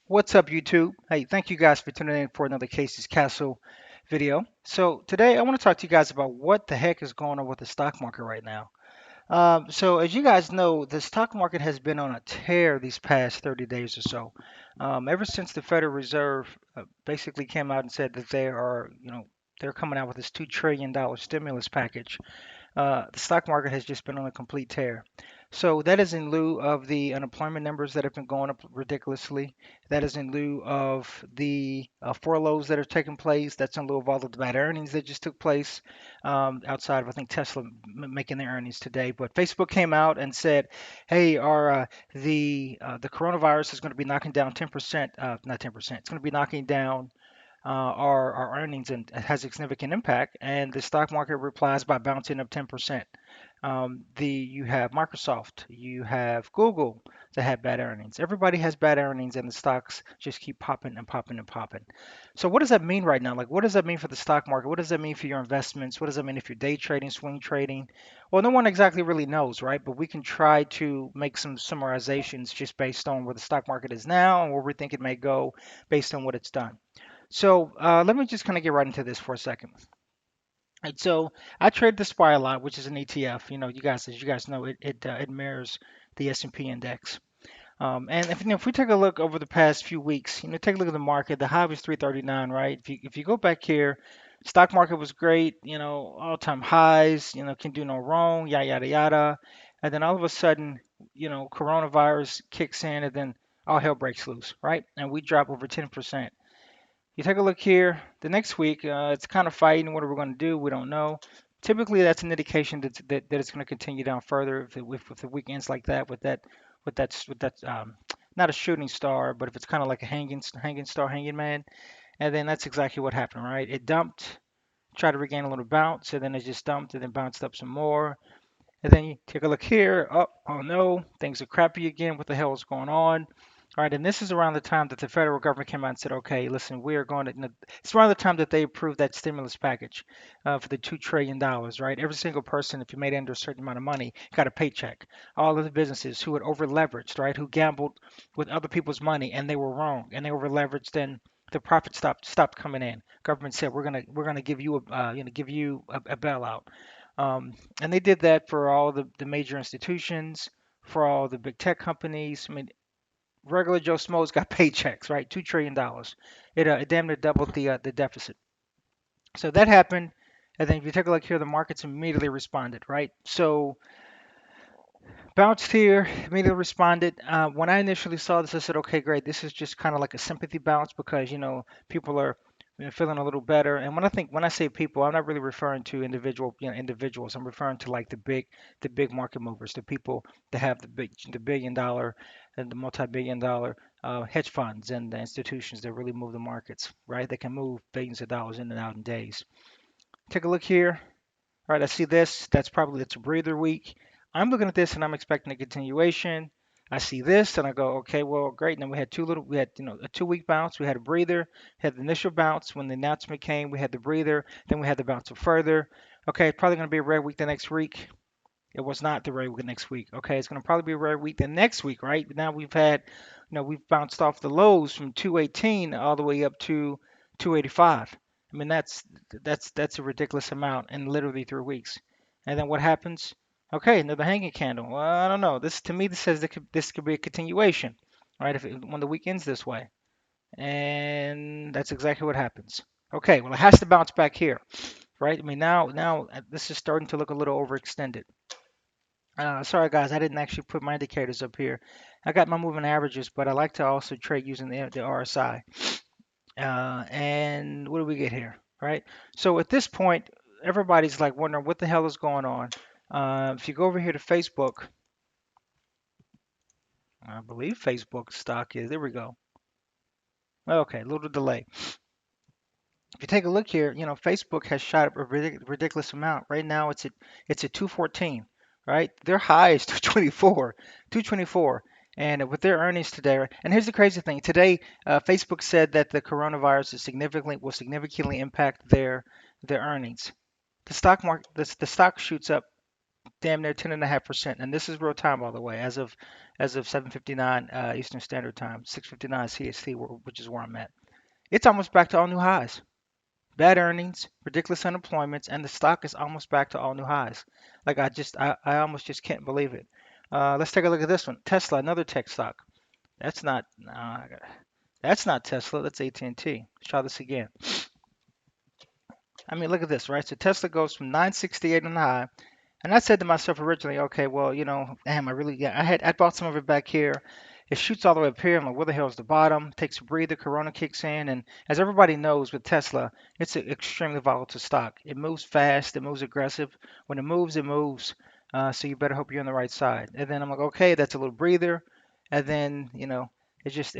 What's up, YouTube? Hey, thank you guys for tuning in for another Casey's Castle video. So today I want to talk to you guys about what the heck is going on with the stock market right now. So as you guys know, the stock market has been on a tear these past 30 days or so. Ever since the Federal Reserve basically came out and said that they're coming out with this $2 trillion stimulus package. The stock market has just been on a complete tear. So that is in lieu of the unemployment numbers that have been going up ridiculously. That is in lieu of the furloughs that are taking place. That's in lieu of all of the bad earnings that just took place. Outside of I think Tesla making their earnings today, but Facebook came out and said, "Hey, the coronavirus is going to be knocking down 10%, not 10%. It's going to be knocking down our earnings and it has a significant impact." And the stock market replies by bouncing up 10%. You have Microsoft, you have Google that had bad earnings. Everybody has bad earnings, and the stocks just keep popping and popping and popping. So what does that mean right now? Like, what does that mean for the stock market? What does that mean for your investments? What does that mean if you're day trading, swing trading? Well, no one exactly really knows, right? But we can try to make some summarizations just based on where the stock market is now and where we think it may go based on what it's done. So let me just kind of get right into this for a second. And so I trade the SPY a lot, which is an ETF. As you guys know, it mirrors the S&P index. And if we take a look over the past few weeks, take a look at the market. The high was 339, right? If you go back here, stock market was great. All-time highs. Can do no wrong. Yada yada yada. And then all of a sudden, coronavirus kicks in, and then all hell breaks loose, right? And we drop over 10%. You take a look here. The next week, it's kind of fighting. What are we going to do? We don't know. Typically, that's an indication that it's going to continue down further. If the week ends like that, with that, not a shooting star, but if it's kind of like a hanging star, hanging man, and then that's exactly what happened, right? It dumped, tried to regain a little bounce, and then it just dumped, and then bounced up some more. And then you take a look here. Oh no, things are crappy again. What the hell is going on? All right, and this is around the time that the federal government came out and said, okay, listen, we are going to. It's around the time that they approved that stimulus package for the $2 trillion, right? Every single person, if you made under a certain amount of money, got a paycheck. All of the businesses who had over leveraged, right, who gambled with other people's money and they were wrong and they over leveraged, and the profit stopped coming in. Government said we're gonna give you a bailout. And they did that for all the major institutions, for all the big tech companies. I mean, regular Joe Schmoes got paychecks, right? $2 trillion. It damn near doubled the deficit. So that happened, and then if you take a look here, the markets immediately responded, right? So bounced here, immediately responded. When I initially saw this, I said, okay, great. This is just kind of like a sympathy bounce because people are feeling a little better. And when I say people, I'm not really referring to individuals. I'm referring to like the big market movers, the people that have the billion dollar and the multi-billion dollar hedge funds and the institutions that really move the markets, right? They can move billions of dollars in and out in days. Take a look here. All right, I see this. It's a breather week. I'm looking at this and I'm expecting a continuation. I see this and I go, okay, well, great. And then we had a 2 week bounce. We had a breather, had the initial bounce when the announcement came. We had the breather, then we had the bounce further. Okay, it's probably going to be a rare week the next week. It was not the rare week the next week. Okay, it's going to probably be a rare week the next week, right? Now we've bounced off the lows from 218 all the way up to 285. I mean, that's a ridiculous amount in literally 3 weeks. And then what happens? Okay, another hanging candle. Well, I don't know. This to me this says this could be a continuation, right? When the week ends this way, and that's exactly what happens. Okay, well it has to bounce back here, right? I mean now this is starting to look a little overextended. Sorry guys, I didn't actually put my indicators up here. I got my moving averages, but I like to also trade using the RSI. And what do we get here, right? So at this point, everybody's like wondering what the hell is going on. If you go over here to Facebook, I believe Facebook stock is, there we go. Okay, a little delay. If you take a look here, Facebook has shot up a ridiculous amount. Right now, it's at 214, right? Their high is 224, 224. And with their earnings today, right? And here's the crazy thing. Today, Facebook said that the coronavirus will significantly impact their earnings. The stock market, the stock shoots up damn near 10.5%. And this is real time, by the way, as of 7:59 Eastern Standard Time, 6:59 CST, which is where I'm at. It's almost back to all new highs. Bad earnings, ridiculous unemployment, and the stock is almost back to all new highs. Like I almost just can't believe it. Let's take a look at this one. Tesla, another tech stock. That's not, that's not Tesla. That's AT&T. Let's try this again. I mean, look at this, right? So Tesla goes from 968 on the high. And I said to myself originally, okay, well, damn, yeah, I bought some of it back here. It shoots all the way up here. I'm like, where the hell's the bottom? Takes a breather, Corona kicks in, and as everybody knows with Tesla, it's an extremely volatile stock. It moves fast, it moves aggressive. When it moves, it moves. So you better hope you're on the right side. And then I'm like, okay, that's a little breather, and then it just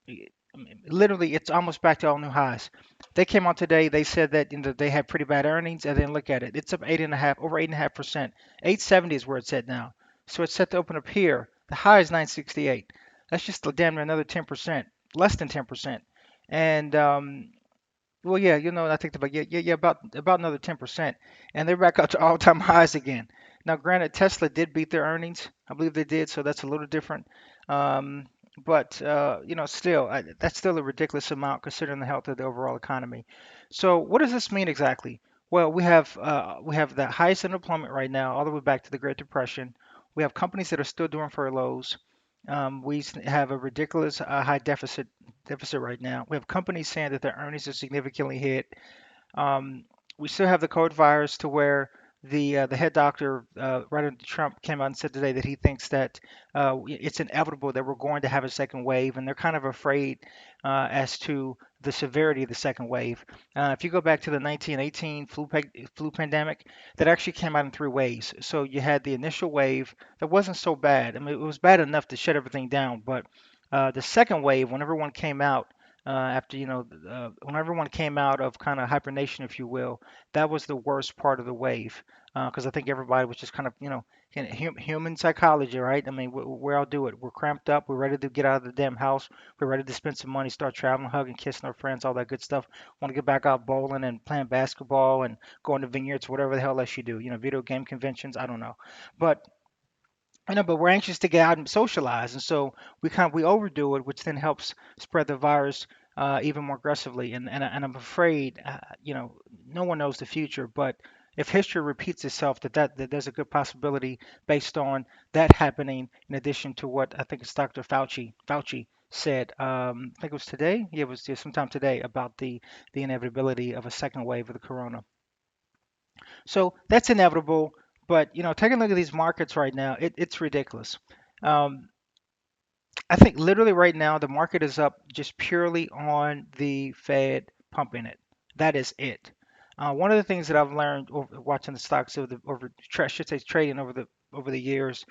I mean, literally, it's almost back to all new highs. They came out today. They said that they had pretty bad earnings, and then look at it. It's up 8.5, over 8.5%. 870 is where it's at now. So it's set to open up here. The high is 968. That's just damn near another 10%, less than 10%. And well, yeah, I think about yeah, about another 10%, and they're back up to all-time highs again. Now, granted, Tesla did beat their earnings. I believe they did, so that's a little different. Um, but still, that's still a ridiculous amount considering the health of the overall economy. So, what does this mean exactly? Well, we have the highest unemployment right now, all the way back to the Great Depression. We have companies that are still doing furloughs. We have a ridiculous high deficit right now. We have companies saying that their earnings are significantly hit. Um, we still have the code virus to where the head doctor, right under Trump, came out and said today that he thinks that it's inevitable that we're going to have a second wave, and they're kind of afraid as to the severity of the second wave. If you go back to the 1918 flu pandemic, that actually came out in three waves. So you had the initial wave that wasn't so bad. I mean, it was bad enough to shut everything down, but the second wave, when everyone came out after when everyone came out of kind of hibernation, if you will, that was the worst part of the wave because I think everybody was just kind of human psychology, right? I mean, we all do it. We're cramped up. We're ready to get out of the damn house. We're ready to spend some money, start traveling, hugging, kissing our friends, all that good stuff. Want to get back out bowling and playing basketball and going to vineyards, whatever the hell else you do. Video game conventions. I don't know, but I know, but we're anxious to get out and socialize, and so we overdo it, which then helps spread the virus even more aggressively. And I'm afraid, no one knows the future, but if history repeats itself, that there's a good possibility based on that happening. In addition to what I think it's Dr. Fauci said, I think it was today. Yeah, it was just sometime today about the inevitability of a second wave of the corona. So that's inevitable. But taking a look at these markets right now, it's ridiculous. Um, I think literally right now the market is up just purely on the Fed pumping it. That is it. One of the things that I've learned over watching the stocks I should say trading over the years,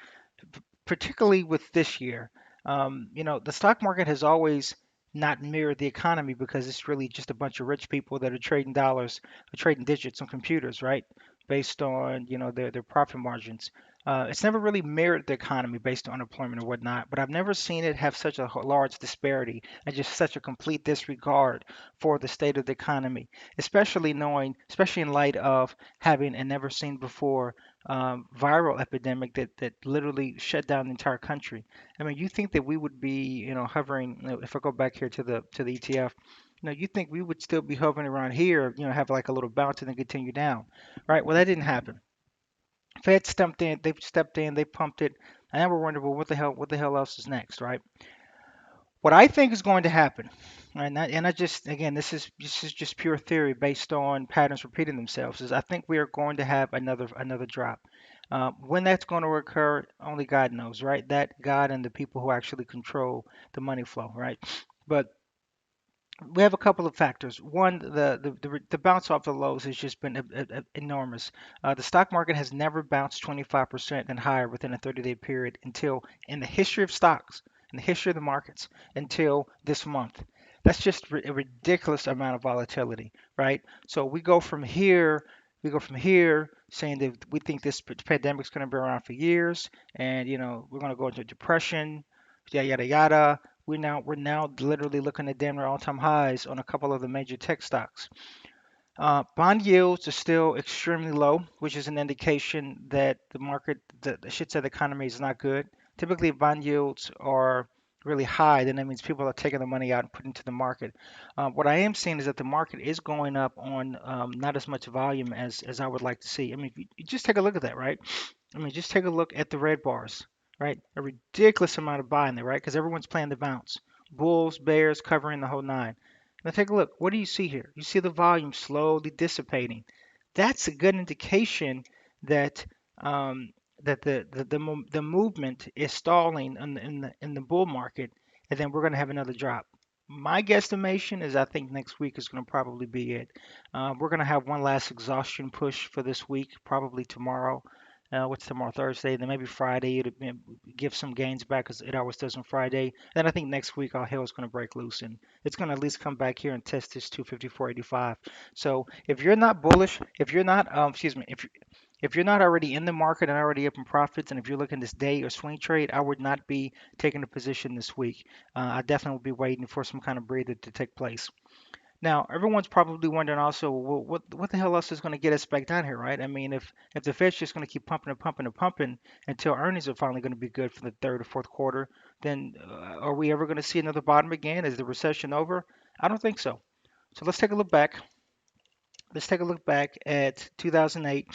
particularly with this year. The stock market has always not mirrored the economy because it's really just a bunch of rich people that are trading dollars, or trading digits on computers, right? Based on their profit margins. It's never really mirrored the economy based on unemployment or whatnot, but I've never seen it have such a large disparity and just such a complete disregard for the state of the economy, especially in light of having a never seen before viral epidemic that literally shut down the entire country. I mean, you think that we would be, hovering, if I go back here to the ETF, you think we would still be hovering around here, have like a little bounce and then continue down, right? Well, that didn't happen. Fed stepped in, they pumped it, and now we're wondering, well, what the hell else is next, right? What I think is going to happen, and I just again, this is just pure theory based on patterns repeating themselves, is I think we are going to have another drop. When that's going to occur, only God knows, right? That God and the people who actually control the money flow, right? But we have a couple of factors. One, the bounce off the lows has just been enormous. The stock market has never bounced 25% and higher within a 30-day period until in the history of stocks, in the history of the markets, until this month. That's just a ridiculous amount of volatility, right? So we go from here saying that we think this pandemic is going to be around for years, and we're going to go into depression, yada yada yada. We're now literally looking at damn near all-time highs on a couple of the major tech stocks. Bond yields are still extremely low, which is an indication that the market, I should say the economy is not good. Typically, if bond yields are really high, then that means people are taking the money out and putting it into the market. What I am seeing is that the market is going up on not as much volume as I would like to see. I mean, if you just take a look at that, right? I mean, just take a look at the red bars, right? A ridiculous amount of buying there, right? Because everyone's playing the bounce. Bulls, bears, covering the whole nine. Now take a look. What do you see here? You see the volume slowly dissipating. That's a good indication that that the movement is stalling in the bull market, and then we're going to have another drop. My guesstimation is I think next week is going to probably be it. We're going to have one last exhaustion push for this week, probably tomorrow. What's tomorrow? Thursday. Then maybe Friday. It'll give some gains back as it always does on Friday. Then I think next week all hell is going to break loose and it's going to at least come back here and test this 254.85. So if you're not bullish, if you're not, excuse me, if you're not already in the market and already up in profits, and if you're looking this day or swing trade, I would not be taking a position this week. I definitely would be waiting for some kind of breather to take place. Now, everyone's probably wondering also, well, what the hell else is going to get us back down here, right? I mean, if the Fed's just going to keep pumping and pumping and pumping until earnings are finally going to be good for the third or fourth quarter, then are we ever going to see another bottom again? Is the recession over? I don't think so. So let's take a look back. Let's take a look back at 2008.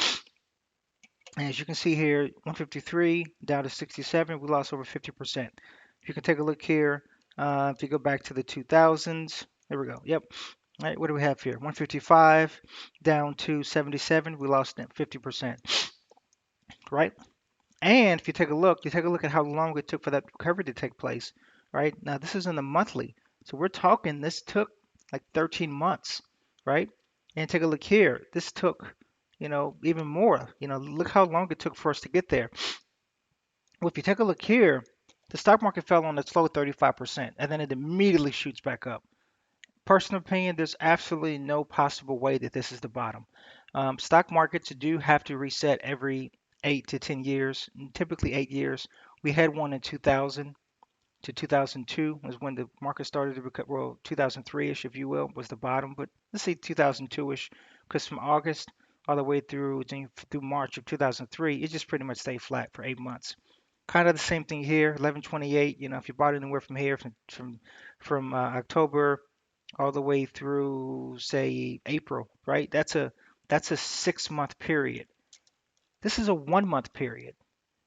And as you can see here, 153 down to 67, we lost over 50%. If you can take a look here, if you go back to the 2000s, there we go. Yep. All right, what do we have here? 155 down to 77, we lost 50%, right? And if you take a look, you take a look at how long it took for that recovery to take place, right? Now this is in the monthly. So we're talking this took like 13 months, right? And take a look here. This took, even more. Look how long it took for us to get there. Well, if you take a look here, the stock market fell on its low 35%, and then it immediately shoots back up. Personal opinion, there's absolutely no possible way that this is the bottom. Stock markets do have to reset every 8 to 10 years, typically 8 years. We had one in 2000 to 2002 was when the market started to recover. Well, 2003-ish, if you will, was the bottom. But let's say 2002-ish, because from August all the way through March of 2003, it just pretty much stayed flat for 8 months. Kind of the same thing here, 1128. If you bought anywhere from here from October all the way through say April, right? That's a 6 month period. This is a 1 month period,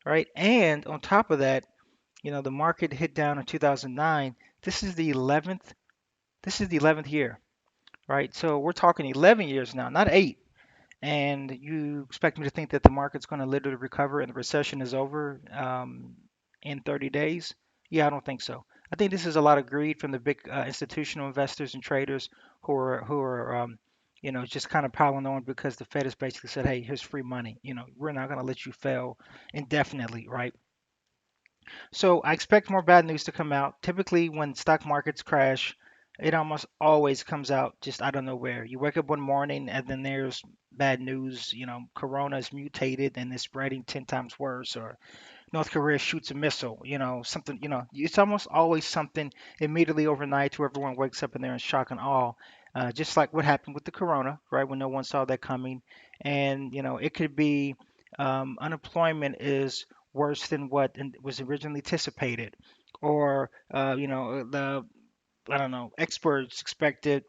right? And on top of that, the market hit down in 2009. This is the 11th. This is the 11th year, right? So we're talking 11 years now, not eight. And you expect me to think that the market's going to literally recover and the recession is over in 30 days? Yeah, I don't think so. I think this is a lot of greed from the big institutional investors and traders who are just kind of piling on because the Fed has basically said, hey, here's free money. We're not going to let you fail indefinitely, right? So I expect more bad news to come out. Typically, when stock markets crash, it almost always comes out just out of nowhere. You wake up one morning and then there's bad news. Corona is mutated and is spreading 10 times worse, or North Korea shoots a missile, something, it's almost always something immediately overnight to everyone wakes up and they're in shock and awe. Just like what happened with the corona, right? When no one saw that coming. And, it could be unemployment is worse than what was originally anticipated. Or, the I don't know, experts expected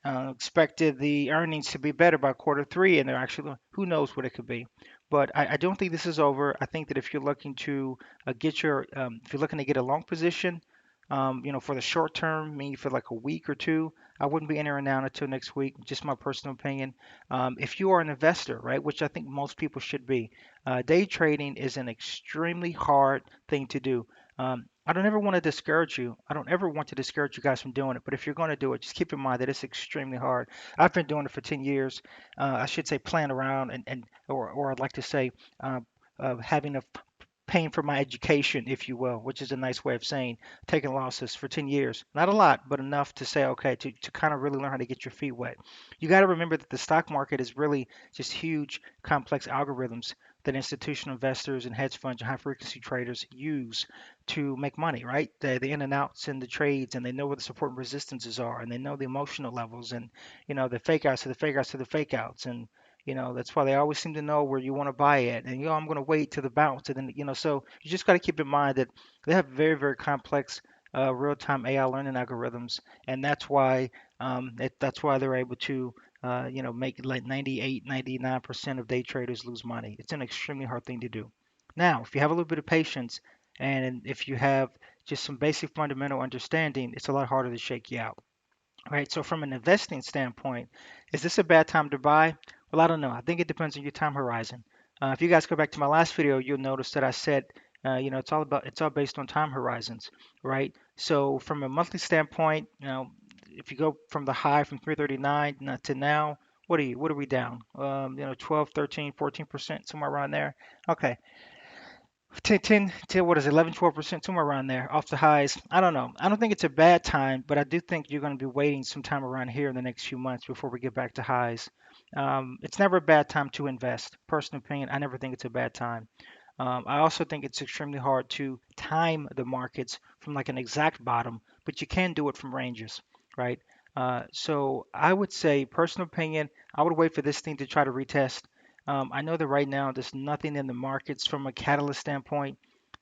the earnings to be better by quarter three, and they're actually who knows what it could be. But I don't think this is over. I think that if you're looking to if you're looking to get a long position, for the short term, maybe for like a week or two, I wouldn't be entering now until next week. Just my personal opinion. If you are an investor, right, which I think most people should be, day trading is an extremely hard thing to do. I don't ever want to discourage you. I don't ever want to discourage you guys from doing it. But if you're going to do it, just keep in mind that it's extremely hard. I've been doing it for 10 years. I should say playing around or I'd like to say having a paying for my education, if you will, which is a nice way of saying taking losses for 10 years. Not a lot, but enough to say, okay, to kind of really learn how to get your feet wet. You got to remember that the stock market is really just huge, complex algorithms. that institutional investors and hedge funds and high frequency traders use to make money, right? The in and outs and the trades, and they know where the support and resistances are, and they know the emotional levels, and the fake outs to the fake outs to the fake outs, and that's why they always seem to know where you want to buy it. And I'm going to wait to the bounce, and then so you just got to keep in mind that they have very, very complex real-time AI learning algorithms, and that's why they're able to make like 98, 99% of day traders lose money. It's an extremely hard thing to do. Now, if you have a little bit of patience and if you have just some basic fundamental understanding, it's a lot harder to shake you out. Right. So from an investing standpoint, is this a bad time to buy? Well, I don't know. I think it depends on your time horizon. If you guys go back to my last video, you'll notice that I said, it's all based on time horizons, right? So from a monthly standpoint, if you go from the high from 339 to now, what are we down? 12, 13, 14%, somewhere around there. Okay. 10 what is it, 11, 12%, somewhere around there off the highs. I don't know. I don't think it's a bad time, but I do think you're going to be waiting sometime around here in the next few months before we get back to highs. It's never a bad time to invest. Personal opinion, I never think it's a bad time. I also think it's extremely hard to time the markets from like an exact bottom, but you can do it from ranges, right? So I would say, personal opinion, I would wait for this thing to try to retest. I know that right now there's nothing in the markets from a catalyst standpoint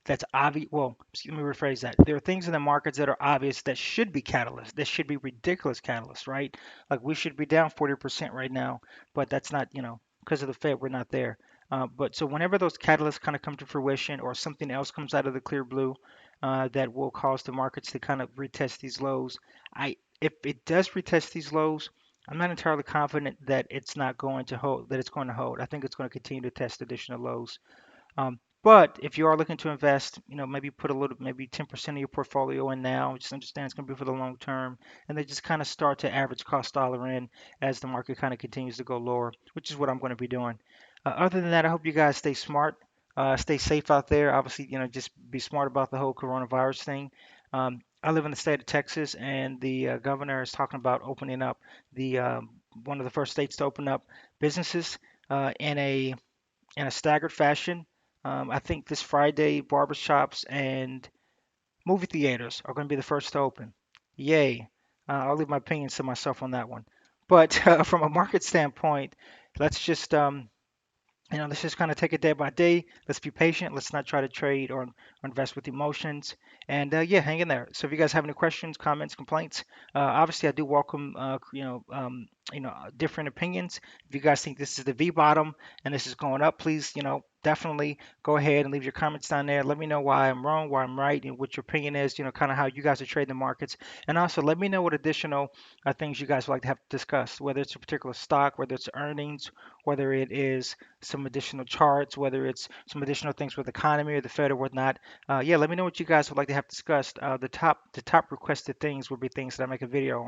that's obvious. Well, let me rephrase that. There are things in the markets that are obvious that should be catalysts. That should be ridiculous catalysts, right? Like we should be down 40% right now, but that's not, because of the Fed, we're not there. But so whenever those catalysts kind of come to fruition or something else comes out of the clear blue that will cause the markets to kind of retest these lows, if it does retest these lows, I'm not entirely confident that it's not going to hold, that it's going to hold. I think it's going to continue to test additional lows. But if you are looking to invest, maybe put a little, maybe 10% of your portfolio in now. Just understand it's going to be for the long term, and then just kind of start to average cost dollar in as the market kind of continues to go lower, which is what I'm going to be doing. Other than that, I hope you guys stay smart, stay safe out there. Obviously, just be smart about the whole coronavirus thing. I live in the state of Texas, and the governor is talking about opening up the one of the first states to open up businesses in a staggered fashion. I think this Friday, barbershops and movie theaters are going to be the first to open. Yay. I'll leave my opinions to myself on that one. But from a market standpoint, let's just let's just kind of take it day by day. Let's be patient. Let's not try to trade or invest with emotions. And yeah, hang in there. So if you guys have any questions, comments, complaints, obviously I do welcome different opinions. If you guys think this is the V bottom and this is going up, please definitely go ahead and leave your comments down there. Let me know why I'm wrong, why I'm right, and what your opinion is. Kind of how you guys are trading the markets. And also let me know what additional things you guys would like to have discussed, whether it's a particular stock, whether it's earnings, whether it is some additional charts, whether it's some additional things with the economy or the Fed or whatnot. Yeah, let me know what you guys would like to have discussed. The top requested things would be things that I make a video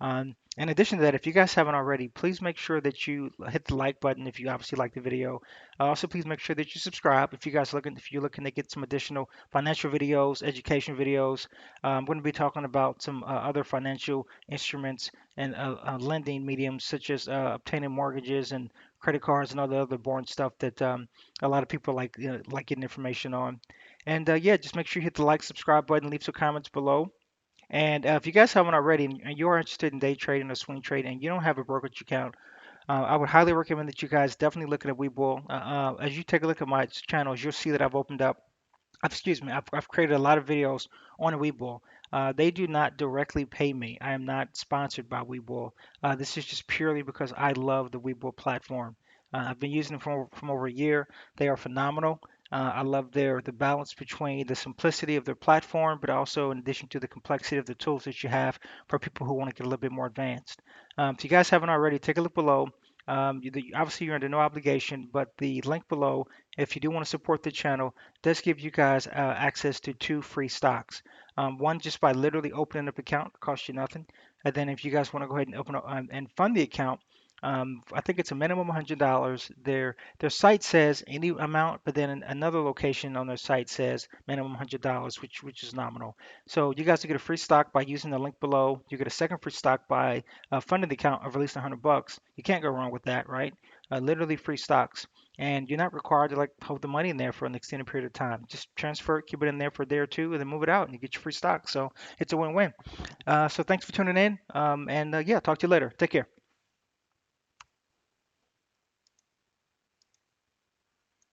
on. In addition to that, if you guys haven't already, please make sure that you hit the like button if you obviously like the video. Also, please make sure that you subscribe if you're looking to get some additional financial videos, education videos. I'm going to be talking about some other financial instruments and lending mediums such as obtaining mortgages and credit cards and all the other boring stuff that a lot of people like getting information on. And yeah, just make sure you hit the like, subscribe button, leave some comments below. And if you guys haven't already and you're interested in day trading or swing trading and you don't have a brokerage account, I would highly recommend that you guys definitely look at Webull. As you take a look at my channels, you'll see that I've opened up excuse me, I've created a lot of videos on Webull. They do not directly pay me. I am not sponsored by Webull. This is just purely because I love the Webull platform. I've been using them from over a year. They are phenomenal. I love the balance between the simplicity of their platform, but also in addition to the complexity of the tools that you have for people who want to get a little bit more advanced. If you guys haven't already, take a look below. Obviously, you're under no obligation, but the link below, if you do want to support the channel, does give you guys access to two free stocks. One just by literally opening up an account, costs you nothing. And then if you guys want to go ahead and open up and fund the account, I think it's a minimum $100. Their site says any amount, but then another location on their site says minimum $100, which is nominal. So you guys will get a free stock by using the link below. You get a second free stock by funding the account of at least $100. You can't go wrong with that, right? Literally free stocks. and you're not required to like hold the money in there for an extended period of time. Just transfer it, keep it in there for a day or two, and then move it out, and you get your free stock. So it's a win-win. So thanks for tuning in, and yeah, talk to you later. Take care.